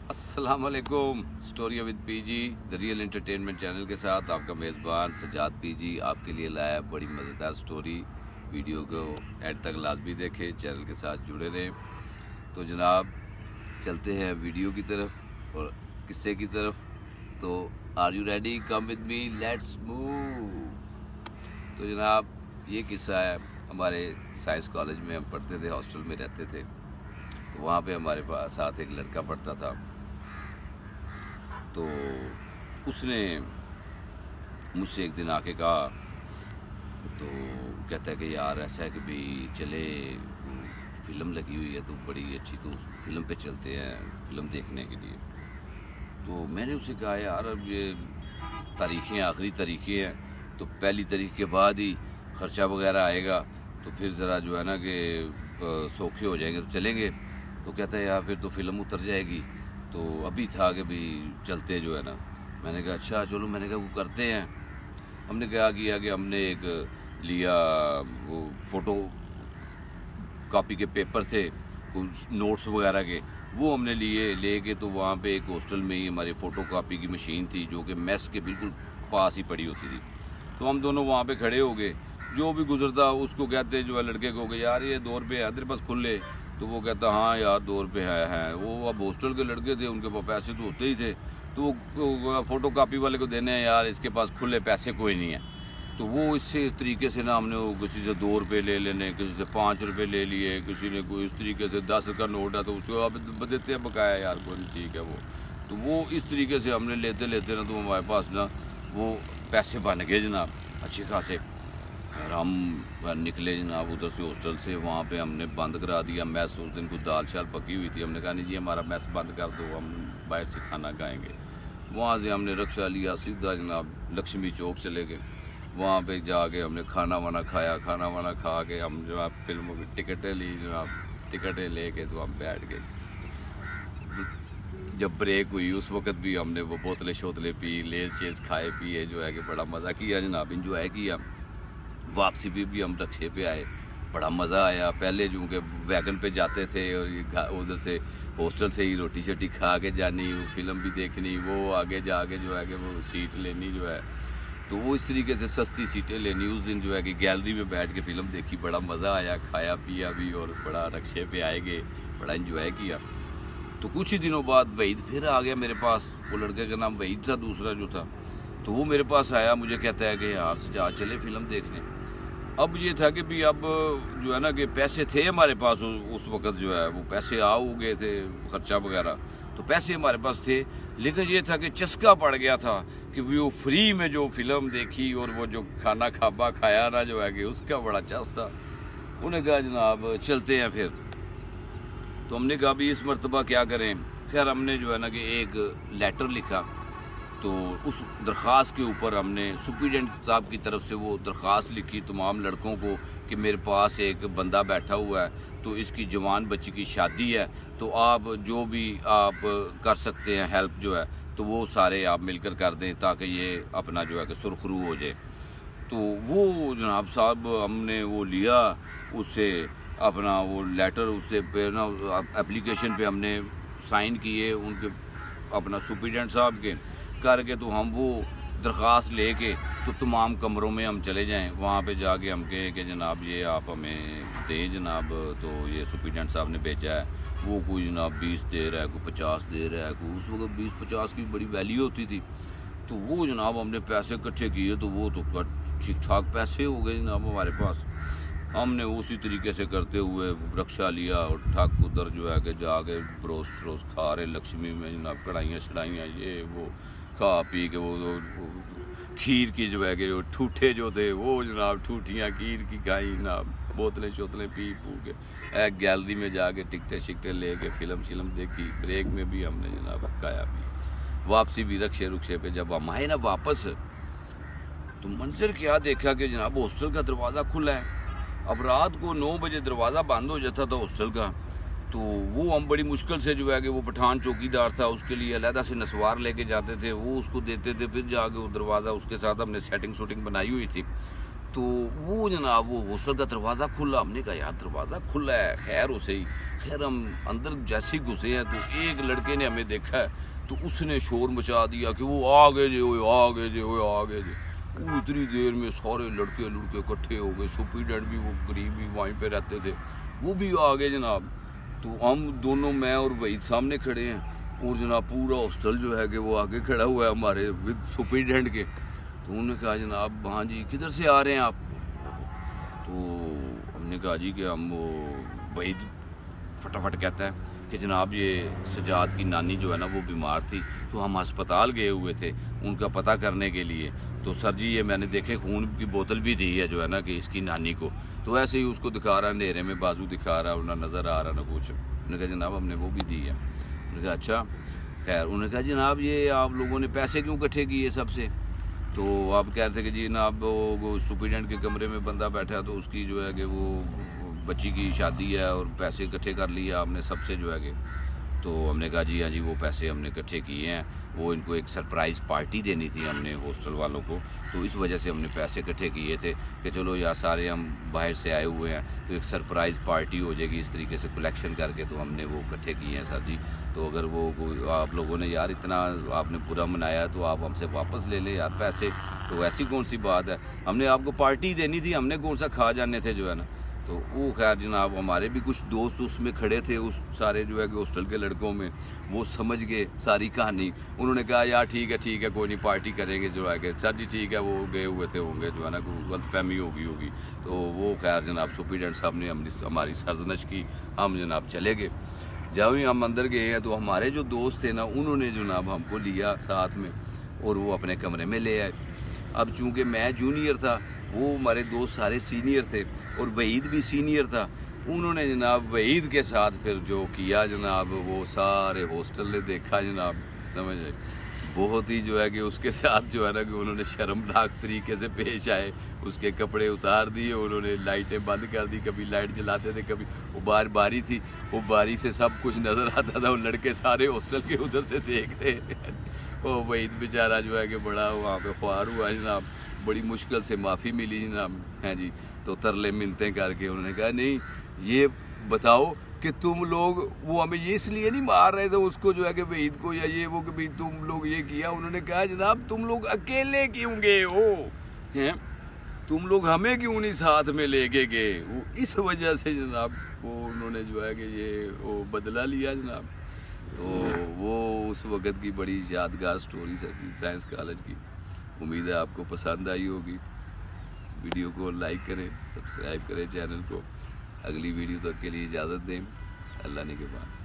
अस्सलाम वालेकुम। Story with PG the real entertainment channel के साथ आपका मेज़बान सजाद पीजी आपके लिए लाया बड़ी मज़ेदार स्टोरी। वीडियो को एंड तक लाजमी देखें, चैनल के साथ जुड़े रहें। तो जनाब चलते हैं वीडियो की तरफ और किस्से की तरफ। तो are you ready? Come with me, let's move. तो जनाब ये किस्सा है, हमारे साइंस कॉलेज में हम पढ़ते थे, हॉस्टल में रहते थे। तो वहाँ पे हमारे पास साथ एक लड़का पढ़ता था। तो उसने मुझसे एक दिन आके कहा, तो कहता है कि यार ऐसा है कि भाई चले, फ़िल्म लगी हुई है तो बड़ी अच्छी, तो फ़िल्म पे चलते हैं फ़िल्म देखने के लिए। तो मैंने उससे कहा यार अब ये तारीखें आखिरी तारीखें हैं, तो पहली तारीख के बाद ही ख़र्चा वगैरह आएगा, तो फिर ज़रा जो है ना कि सौखे हो जाएंगे तो चलेंगे। तो कहता है यार फिर तो फ़िल्म उतर जाएगी। तो अभी था कि भाई चलते जो है ना। मैंने कहा अच्छा चलो, मैंने कहा वो करते हैं। हमने क्या किया कि हमने एक लिया, वो फ़ोटो कॉपी के पेपर थे कुछ नोट्स वगैरह के, वो हमने लेके तो वहाँ पे एक हॉस्टल में ही हमारी फ़ोटो कापी की मशीन थी जो कि मेस के बिल्कुल पास ही पड़ी होती थी। तो हम दोनों वहाँ पे खड़े हो गए। जो भी गुजरता उसको कहते जो है लड़के को कि यार ये 2 रुपये है तेरे पास खुले। तो वो कहता हाँ यार 2 रुपये है। वो अब हॉस्टल के लड़के थे, उनके पास पैसे तो होते ही थे। तो वो फ़ोटो कापी वाले को देने हैं, यार इसके पास खुले पैसे कोई नहीं है। तो वो इस तरीके से ना हमने वो किसी से 2 रुपये ले लेने, किसी से 5 रुपये ले लिए, किसी ने कोई इस तरीके से 10 का नोट है तो उसको अब देते हैं बकाया, यार कोई ठीक है वो। तो वो इस तरीके से हमने लेते लेते ना तो हमारे पास ना वो पैसे बन गए जनाब अच्छे खासे। और हम निकले जनाब उधर से हॉस्टल से। वहाँ पे हमने बंद करा दिया मैस। उस दिन कुछ दाल शाल पकी हुई थी। हमने कहा नहीं जी हमारा मैस बंद कर दो, हम बाहर से खाना खाएंगे। वहाँ से हमने रिक्शा लिया, सीधा जनाब लक्ष्मी चौक चले गए। वहाँ पे जाके हमने खाना वाना खाया। खाना वाना खा के हम जो है फिल्मों की टिकटें ली जनाब। टिकटें लेके तो हम बैठ गए। जब ब्रेक हुई उस वक्त भी हमने वो बोतलें शोतलें पी, लेज चेज खाए पिए, जो है कि बड़ा मज़ा किया जनाब, इंजॉय किया। वापसी भी हम रक्शे पे आए, बड़ा मज़ा आया। पहले जो कि वैगन पे जाते थे और उधर से हॉस्टल से ही रोटी शोटी खा के जानी, वो फिल्म भी देखनी, वो आगे जाके जो है कि वो सीट लेनी जो है, तो वो इस तरीके से सस्ती सीटें लेनी। उस दिन जो है कि गैलरी में बैठ के फ़िल्म देखी, बड़ा मज़ा आया, खाया पिया भी और बड़ा रक्शे पे आए गए, बड़ा इंजॉय किया। तो कुछ ही दिनों बाद वहीद फिर आ गया मेरे पास। वो लड़के का नाम वहीद था, दूसरा जो था। तो वो मेरे पास आया, मुझे कहता है कि यार सजा चले फ़िल्म देखने। अब ये था कि भी अब जो है ना कि पैसे थे हमारे पास उस वक्त, जो है वो पैसे आ गए थे खर्चा वगैरह, तो पैसे हमारे पास थे। लेकिन ये था कि चस्का पड़ गया था कि वो फ्री में जो फिल्म देखी और वो जो खाना खाबा खाया ना, जो है कि उसका बड़ा चस था। उन्हें कहा जनाब चलते हैं फिर। तो हमने कहा भी इस मरतबा क्या करें। खैर हमने जो है ना कि एक लेटर लिखा। तो उस दरख्वास्त के ऊपर हमने सुप्रीडेंट साहब की तरफ से वो दरख्वास्त लिखी तमाम लड़कों को कि मेरे पास एक बंदा बैठा हुआ है, तो इसकी जवान बच्ची की शादी है, तो आप जो भी आप कर सकते हैं हेल्प जो है, तो वो सारे आप मिलकर कर दें ताकि ये अपना जो है कि सुरखरू हो जाए। तो वो जनाब साहब हमने वो लिया उससे अपना वो लेटर, उससे पे ना एप्लीकेशन पे हमने साइन किए उनके, अपना सुप्रीडेंट साहब के करके। तो हम वो दरख्वास्त लेके तो तमाम कमरों में हम चले जाएं। वहाँ पे जाके हम कहें कि जनाब ये आप हमें दें जनाब। तो ये सुप्रीडेंट साहब ने भेजा है। वो कोई जनाब 20 दे रहा है, कोई 50 दे रहा है, कोई उस वक्त 20-50 की बड़ी वैल्यू होती थी। तो वो जनाब हमने पैसे इकट्ठे किए, तो वो तो ठीक ठाक पैसे हो गए जनाब हमारे पास। हमने उसी तरीके से करते हुए रक्षा लिया और ठक उधर जो है कि जाके ब्रोस खा रहे लक्ष्मी में जनाब, कढ़ाइयाँ शढ़ाइयाँ ये वो खा पी के वो खीर की जो है कि वो ठूठे जो थे वो जनाब ठूठियाँ खीर की खाई जनाब, बोतलें शोतलें पी पू के एक गैलरी में जाके टिकटें शिकटें ले के फ़िल्म देखी। ब्रेक में भी हमने जनाब खाया पी। वापसी भी रक्शे रुक्शे पे जब हम आए ना वापस, तो मंजर क्या देखा कि जनाब हॉस्टल का दरवाज़ा खुला है। अब रात को 9 बजे दरवाज़ा बंद हो जाता था हॉस्टल का। तो वो हम बड़ी मुश्किल से जो है कि वो पठान चौकीदार था, उसके लिए अलहदा से नस्वार लेके जाते थे, वो उसको देते थे, फिर जाके वो दरवाज़ा उसके साथ हमने सेटिंग शूटिंग बनाई हुई थी। तो वो जनाब वो हॉस्टल का दरवाज़ा खुला, हमने कहा यार दरवाज़ा खुला है, खैर उसे ही खैर हम अंदर जैसे ही घुसे हैं तो एक लड़के ने हमें देखा है तो उसने शोर मचा दिया कि वो आ गए जे, वो आ गए जे, वो आ गए जे। वो इतनी देर में सारे लड़के लुड़के इकट्ठे हो गए, सुपरिटेंडेंट भी, वो गरीब भी वहीं पे रहते थे, वो भी आ गए जनाब। तो हम दोनों, मैं और वहीद सामने खड़े हैं और जनाब पूरा हॉस्टल जो है कि वो आगे खड़ा हुआ है हमारे विद सुपरिटेंडेंट के। तो उन्होंने कहा जनाब हाँ जी किधर से आ रहे हैं आप? तो हमने कहा जी कि हम वो वहीद फटाफट कहता है कि जनाब ये सजाद की नानी जो है ना वो बीमार थी, तो हम अस्पताल गए हुए थे उनका पता करने के लिए। तो सर जी ये मैंने देखे खून की बोतल भी दी है जो है ना कि इसकी नानी को। तो ऐसे ही उसको दिखा रहा है, अंधेरे में बाजू दिखा रहा है, ना नज़र आ रहा ना कुछ। उन्होंने कहा जनाब हमने वो भी दी है। उन्होंने कहा अच्छा। खैर उन्होंने कहा जनाब ये आप लोगों ने पैसे क्यों इकट्ठे किए सबसे? तो आप कह रहे थे कि जी ना आप वो सुपरिटेंडेंट के कमरे में बंदा बैठा है तो उसकी जो है कि वो बच्ची की शादी है और पैसे इकट्ठे कर लिए आपने सबसे जो है कि। तो हमने कहा जी हाँ जी वो पैसे हमने इकट्ठे किए हैं, वो इनको एक सरप्राइज़ पार्टी देनी थी हमने हॉस्टल वालों को, तो इस वजह से हमने पैसे इकट्ठे किए थे कि चलो यार सारे हम बाहर से आए हुए हैं तो एक सरप्राइज़ पार्टी हो जाएगी, इस तरीके से कलेक्शन करके तो हमने वो इकट्ठे किए हैं सर जी। तो अगर वो आप लोगों ने यार इतना आपने पूरा मनाया तो आप हमसे वापस ले लें यार पैसे, तो ऐसी कौन सी बात है, हमने आपको पार्टी देनी थी, हमने कौन सा खा जाने थे जो है ना। तो वो खैर जनाब हमारे भी कुछ दोस्त उसमें खड़े थे, उस सारे जो है कि हॉस्टल के लड़कों में, वो समझ गए सारी कहानी। उन्होंने कहा यार ठीक है कोई नहीं पार्टी करेंगे जो है कि। सर जी ठीक है वो गए हुए थे होंगे जो है ना कोई गलतफहमी होगी। तो वो खैर जनाब सुपरिटेंडेंट साहब ने हमारी सरजनश की, हम जनाब चले गए। जब ही हम अंदर गए हैं तो हमारे जो दोस्त थे ना उन्होंने जनाब हमको लिया साथ में और वो अपने कमरे में ले आए। अब चूँकि मैं जूनियर था, वो हमारे दोस्त सारे सीनियर थे और वहीद भी सीनियर था, उन्होंने जनाब वहीद के साथ फिर जो किया जनाब वो सारे हॉस्टल ने देखा जनाब, समझ आए। बहुत ही जो है कि उसके साथ जो है ना कि उन्होंने शर्मनाक तरीके से पेश आए, उसके कपड़े उतार दिए, उन्होंने लाइटें बंद कर दी, कभी लाइट जलाते थे, कभी वो बारी थी, वो बारी से सब कुछ नज़र आता था, वो लड़के सारे हॉस्टल के उधर से देख रहे थे। वो वहीद बेचारा जो है कि बड़ा वहाँ पे ख्वार हुआ जनाब, बड़ी मुश्किल से माफ़ी मिली जनाब, हैं जी। तो तरले मिन्नतें करके उन्होंने कहा नहीं ये बताओ कि तुम लोग, वो हमें ये इसलिए नहीं मार रहे थे उसको जो है कि वहीद को या ये वो कि भाई तुम लोग ये किया। उन्होंने कहा जनाब तुम लोग अकेले क्यों गए हो, हैं तुम लोग हमें क्यों नहीं साथ में लेके गए, वो इस वजह से जनाब वो उन्होंने जो है कि ये वो बदला लिया जनाब। तो वो उस वक़्त की बड़ी यादगार स्टोरी सर जी साइंस कॉलेज की। उम्मीद है आपको पसंद आई होगी। वीडियो को लाइक करें, सब्सक्राइब करें चैनल को। अगली वीडियो तक के लिए इजाज़त दें। अल्लाह ने के बाद।